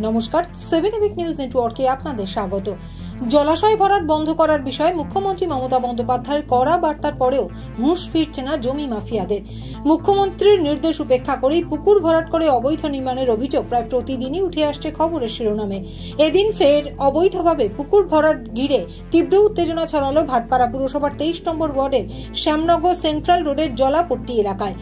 নমস্কার, 7 EPIC news নেটওয়ার্কে আপনাদের স্বাগত। জলাশয় ভরাট বন্ধ করার বিষয়ে মুখ্যমন্ত্রী মমতা বন্দ্যোপাধ্যায়ের কড়া বার্তার পরেও হুঁশ ফিরছে না জমি মাফিয়াদের। মুখ্যমন্ত্রীর নির্দেশ উপেক্ষা করেই পুকুর ভরাট করে অবৈধ নির্মাণের অভিযোগ প্রায় প্রতিদিনই উঠে আসছে খবরের শিরোনামে। এদিন ফের অবৈধভাবে পুকুর ভরাট ঘিরে তীব্র উত্তেজনা ছড়ালো ভাটপাড়া পুরসভার 23 নম্বর ওয়ার্ডের শ্যামনগর সেন্ট্রাল রোডের জলাপট্টি এলাকায়।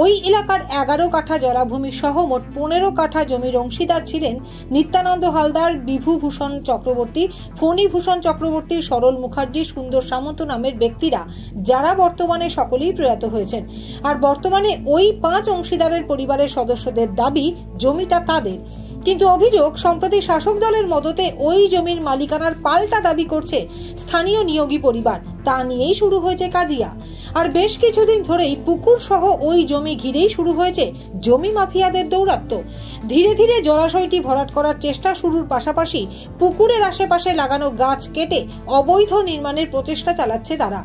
ওই এলাকার 11 কাঠা জলাভূমি সহ মোট 15 কাঠা জমির অংশীদার ছিলেন নিত্যানন্দ হালদার, বিভূভূষণ চক্রবর্তী, ফণীভূষণ চক্রবর্তী, সরল মুখার্জি, সুন্দর সামন্ত নামের ব্যক্তিরা, যারা বর্তমানে সকলেই প্রয়াত হয়েছেন। আর বর্তমানে ওই 5 অংশীদারের পরিবারের সদস্যদের দাবি জমিটা তাদের। কিন্তু অভিযোগ, সম্প্রতি শাসক দলের মদতে ওই জমির মালিকানার পাল্টা দাবি করছে স্থানীয় নিয়োগী পরিবার। তা নিয়েই শুরু হয়েছে কাজিয়া। আর বেশ কিছুদিন ধরেই পুকুর সহ ওই জমি ঘিরেই শুরু হয়েছে জমি মাফিয়াদের দৌরাত্ম্য। ধীরে ধীরে জলাশয়টি ভরাট করার চেষ্টা শুরুর পাশাপাশি পুকুরের আশেপাশে লাগানো গাছ কেটে অবৈধ নির্মাণের প্রচেষ্টা চালাচ্ছে তারা।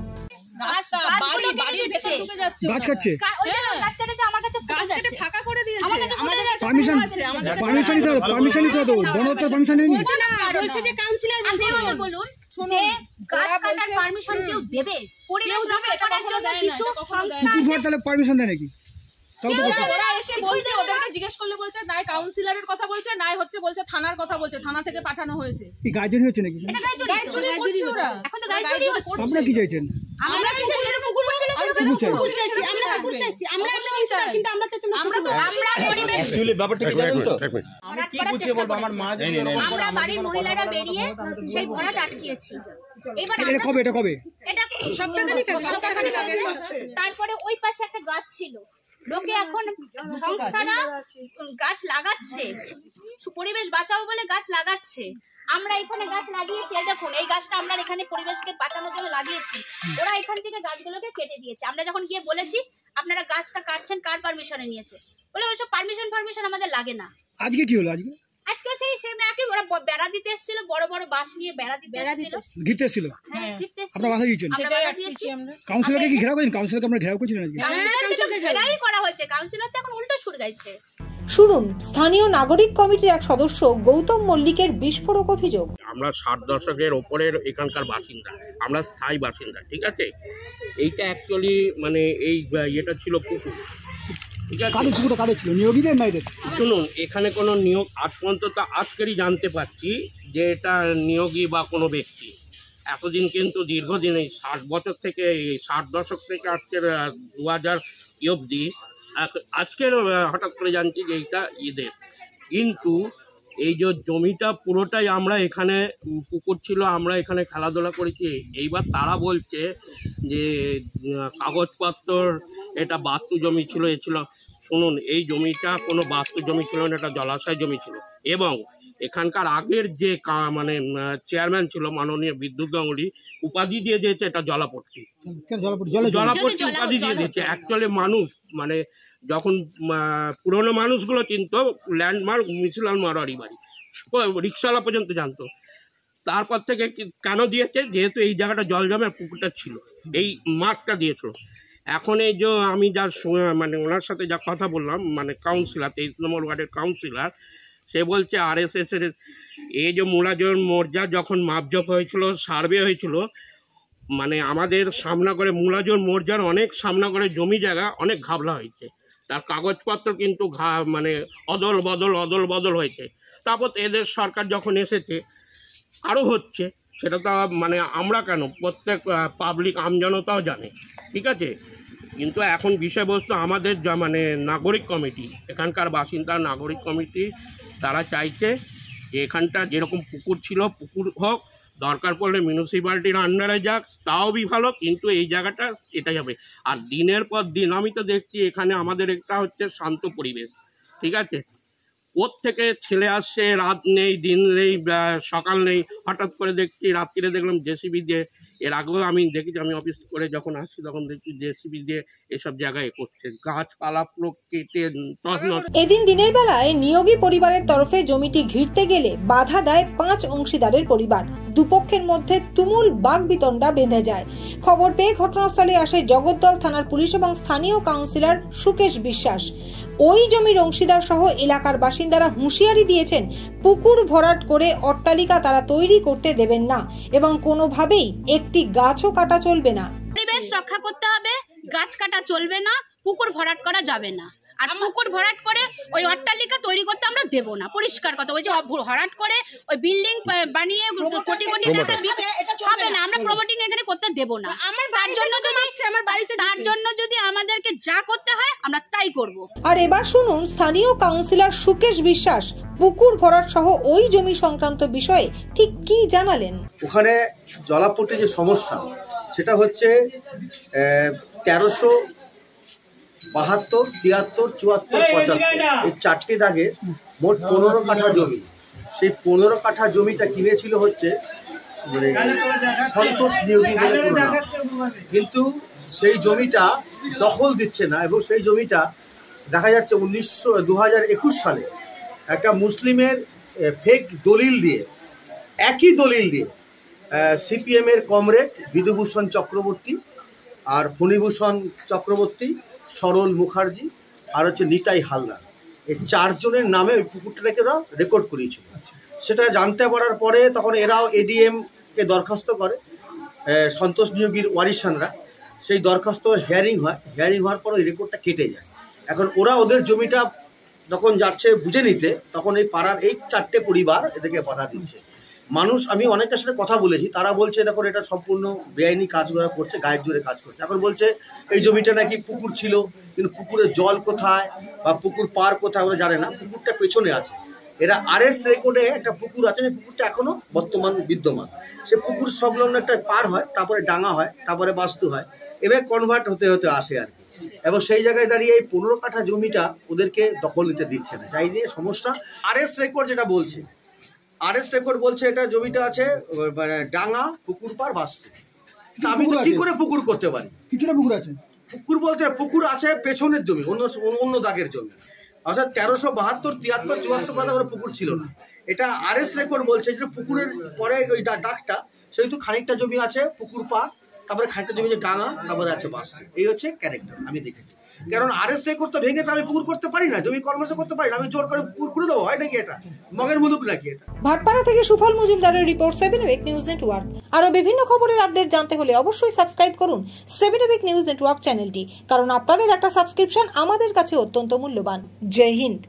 জিজ্ঞেস করলে বলছে নাই কাউন্সিলরের কথা বলছে, নাই হচ্ছে বলছে থানার কথা বলছে, থানা থেকে পাঠানো হয়েছে। গাজরি হচ্ছে নাকি? আপনারা কি চাইছেন? তারপরে ওই পাশে একটা গাছ ছিল, লোকে এখন সংস্থারা গাছ লাগাচ্ছে, পরিবেশ বাঁচাও বলে গাছ লাগাচ্ছে। আমরা এখানে গাছ লাগিয়েছি, এই দেখুন এই গাছটা আমরা এখানে পরিবেশকে বাঁচানোর জন্য লাগিয়েছি। ওরা এখান থেকে গাছগুলোকে কেটে দিয়েছে। আমরা যখন গিয়ে বলেছি আপনারা গাছটা কাটছেন কার পারমিশনে নিয়েছে, বলে ওইসব পারমিশন আমাদের লাগে না। আজকে কি হলো? আজকে সেই একই ওরা বেড়া দিতে এসেছিল, বড় বড় বাঁশ নিয়ে বেড়া দিতে এসেছিল। আপনারা বাধা দিয়েছেন? কাউন্সিলরকে কি ঘেরাও করেছেন? কাউন্সিলরকে আমরা ঘেরাও করেছিলেন? ঘেরাই করা হয়েছে, কাউন্সিলর তো এখন উল্টো সুর গাইছে। শুনুন স্থানীয় নাগরিক কমিটির এক সদস্য গৌতম মল্লিকের বিস্ফোরক অভিযোগ। আমরা 60 দশকের ওপরের এখানকার বাসিন্দা, আমরা স্থায়ী বাসিন্দা, ঠিক আছে। এইটা অ্যাকচুয়ালি মানে এই এটা ছিল পুকুর, ঠিক আছে। শুনুন, এখানে কোনো নিয়োগ আজ পর্যন্ত তো আজকেরই জানতে পারছি যে এটা নিয়োগী বা কোনো ব্যক্তি। এতদিন কিন্তু দীর্ঘদিন এই 60 বছর থেকে, এই 60 দশক থেকে আজকের 2000 অবধি আজকের হঠাৎ করে জানছি যে এইটা ঈদের। কিন্তু এই যে জমিটা পুরোটাই আমরা এখানে পুকুর ছিল, আমরা এখানে খেলাধুলা করেছি। এইবার তারা বলছে যে কাগজপত্র এটা বাস্তু জমি ছিল, এ ছিল। শুনুন, এই জমিটা কোনো বাস্তু জমি ছিল না, এটা জলাশয় জমি ছিল। এবং এখানকার আগের যে মানে চেয়ারম্যান ছিল মাননীয় বিদ্যুৎ গাঙ্গুলি, উপাধি দিয়ে দিয়েছে এটা জলাপট্টি উপাধি দিয়ে দিয়েছে। অ্যাকচুয়ালি মানুষ মানে যখন পুরনো মানুষগুলো চিনতো ল্যান্ডমার্ক মিছিলাল মারোয়ারি বাড়ি, রিক্সাওয়ালা পর্যন্ত জানতো। তারপর থেকে কেন দিয়েছে? যেহেতু এই জায়গাটা জল জমে পুকুরটা ছিল, এই মাঠটা দিয়েছিল। এখন এই যে আমি যার মানে ওনার সাথে যা কথা বললাম, মানে কাউন্সিলর, 23 নম্বর ওয়ার্ডের কাউন্সিলর, সে বলছে RSS এর এই যে মুলাজোর মোর্জা যখন মাপজোপ হয়েছিল, সার্ভে হয়েছিল, মানে আমাদের সামনা করে মুলাজোর মোর্জার অনেক সামনা করে জমি জায়গা অনেক ঘাবলা হয়েছে। তার কাগজপত্র কিন্তু মানে অদল বদল হয়েছে। তারপর এদের সরকার যখন এসেছে আরও হচ্ছে, সেটা তো মানে আমরা কেন, প্রত্যেক পাবলিক আমজনতাও জানে, ঠিক আছে। কিন্তু এখন বিষয়বস্তু আমাদের মানে নাগরিক কমিটি, এখানকার বাসিন্দা নাগরিক কমিটি, তারা চাইছে যে এখানটা যেরকম পুকুর ছিল পুকুর হোক, দরকার পড়লে মিউনিসিপ্যালিটির আন্ডারে যাক, তাও ভালো। কিন্তু এই জায়গাটা এটা যাবে। আর দিনের পর দিন আমি তো দেখছি এখানে আমাদের একটা হচ্ছে শান্ত পরিবেশ, ঠিক আছে। ওর থেকে ছেলে আসছে, রাত নেই, দিন নেই, সকাল নেই, হঠাৎ করে দেখছি রাত্রিরে দেখলাম JCB দিয়ে এর আগেও আমি দেখেছি, আমি অফিস করে যখন আসছি তখন দেখছি জেসিবি দিয়ে এসব জায়গায় করছে, গাছপালা পুরো কেটে তছনছ। এদিন দিনের বেলায় নিয়োগী পরিবারের তরফে জমিটি ঘিরতে গেলে বাধা দেয় 5 অংশীদারের পরিবার। দুপক্ষের মধ্যে তুমুল বাকবিতণ্ডা বেঁধে যায়। খবর পেয়ে ঘটনাস্থলে আসে জগদ্দল থানার পুলিশ এবং স্থানীয় কাউন্সিলর সুকেশ বিশ্বাস। ওই জমির অংশীদার সহ এলাকার বাসিন্দারা হুঁশিয়ারি দিয়েছেন, পুকুর ভরাট করে অট্টালিকা তারা তৈরি করতে দেবেন না এবং কোনোভাবেই একটি গাছও কাটা চলবে না। পরিবেশ রক্ষা করতে হবে, গাছ কাটা চলবে না, পুকুর ভরাট করা যাবে না। আর পুকুর ভরাট করে ওই অট্টালিকা তৈরি করতে আমরা দেব না। পরিষ্কার কথা, ওই যে ভরাট করে ওই বিল্ডিং বানিয়ে কোটি কোটি টাকা হবে না, আমরা প্রমোটিং এখানে করতে দেব না। তার জন্য যদি আমাদেরকে যা করতে হয় আমরা তাই করব। আর এবার শুনুন স্থানীয় কাউন্সিলর সুকেশ বিশ্বাস পুকুর ভরাট সহ ওই জমি সংক্রান্ত বিষয়ে ঠিক কি জানালেন। ওখানে জলাপট্টির যে সমস্যা সেটা হচ্ছে 1372, 73, 74, 75 এই 4টি দাগে মোট 15 কাঠা জমি। সেই 15 কাঠা জমিটা কিনেছিল হচ্ছে সন্তোষ নিয়োগী বলে কোনো নাম, কিন্তু সেই জমিটা দখল দিচ্ছে না এবং সেই জমিটা দেখা যাচ্ছে 2021 সালে একটা মুসলিমের ফেক দলিল দিয়ে, একই দলিল দিয়ে সিপিএমের কমরেড বিধুভূষণ চক্রবর্তী আর ফণীভূষণ চক্রবর্তী, সরল মুখার্জি আর হচ্ছে নিতাই হালদার, এই 4 জনের নামে ওই পুকুরটাকে ওরা রেকর্ড করিয়েছিল। সেটা জানতে পারার পরে তখন এরাও এডিএমকে দরখাস্ত করে, সন্তোষ নিয়োগীর ওয়ারিশানরা। সেই দরখাস্ত হিয়ারিং হয়, হিয়ারিং হওয়ার পর ওই রেকর্ডটা কেটে যায়। এখন ওরা ওদের জমিটা যখন যাচ্ছে বুঝে নিতে, তখন এই পাড়ার এই 4টে পরিবার এদেরকে বাধা দিচ্ছে। মানুষ, আমি অনেকের সাথে কথা বলেছি, তারা বলছে দেখো এটা সম্পূর্ণ বেআইনি কাজগুলো করছে, গায়ের জোরে কাজ করছে। এখন বলছে এই জমিটা নাকি পুকুর ছিল, কিন্তু পুকুরের জল কোথায় বা পুকুর পার কোথায় ওরা জানে না, পুকুরটা পেছনে আছে। এরা আরএস রেকর্ডে একটা পুকুর আছে, সেই পুকুরটা এখনো বর্তমান বিদ্যমান। সে পুকুর সংলগ্ন একটা পার হয়, তারপরে ডাঙা হয়, তারপরে বাস্তু হয়, এবার কনভার্ট হতে হতে আসে আর কি। এবং সেই জায়গায় দাঁড়িয়ে এই 15 কাঠা জমিটা ওদেরকে দখল নিতে দিচ্ছে না, যাই নিয়ে সমস্যা। আরএস রেকর্ড যেটা বলছে, আরএস রেকর্ড বলছে এটা জমিটা আছে মানে ডাঙা, পুকুর পার, বাস্তু। আমি তো কি করে পুকুর করতে পারি? কিছুটা পুকুর আছে, পুকুর বলতে পুকুর আছে পেছনের জমি, অন্য দাগের জমি, অর্থাৎ 1372, 73, 74 পাতা ওরা পুকুর ছিল না। এটা আরএস রেকর্ড বলছে যে পুকুরের পরে ওই দাগটা, সেহেতু খানিকটা জমি আছে পুকুর পার, তারপরে খানিকটা জমি ডাঙা, তারপরে আছে বাস্তু। এই হচ্ছে ক্যারেক্টার আমি দেখেছি। কারণ আরএস রেকর্ড তো ভেঙে তো আমি পুকুর করতে পারি না, জমি কর্মসূচি করতে পারি না, আমি জোর করে পুকুর খুলে দেবো, হয় নাকি? এটা মগের মুলুক নাকি এটা? ভাটপাড়া থেকে সুফল মজুমদারের রিপোর্ট, 7 নিউজ নেটওয়ার্ক। আরো বিভিন্ন খবরের আপডেট জানতে হলে অবশ্যই সাবস্ক্রাইব করুন 7 নিউজ নেটওয়ার্ক চ্যানেলটি, কারণ আপনাদের একটা সাবস্ক্রিপশন আমাদের কাছে অত্যন্ত মূল্যবান। জয় হিন্দ।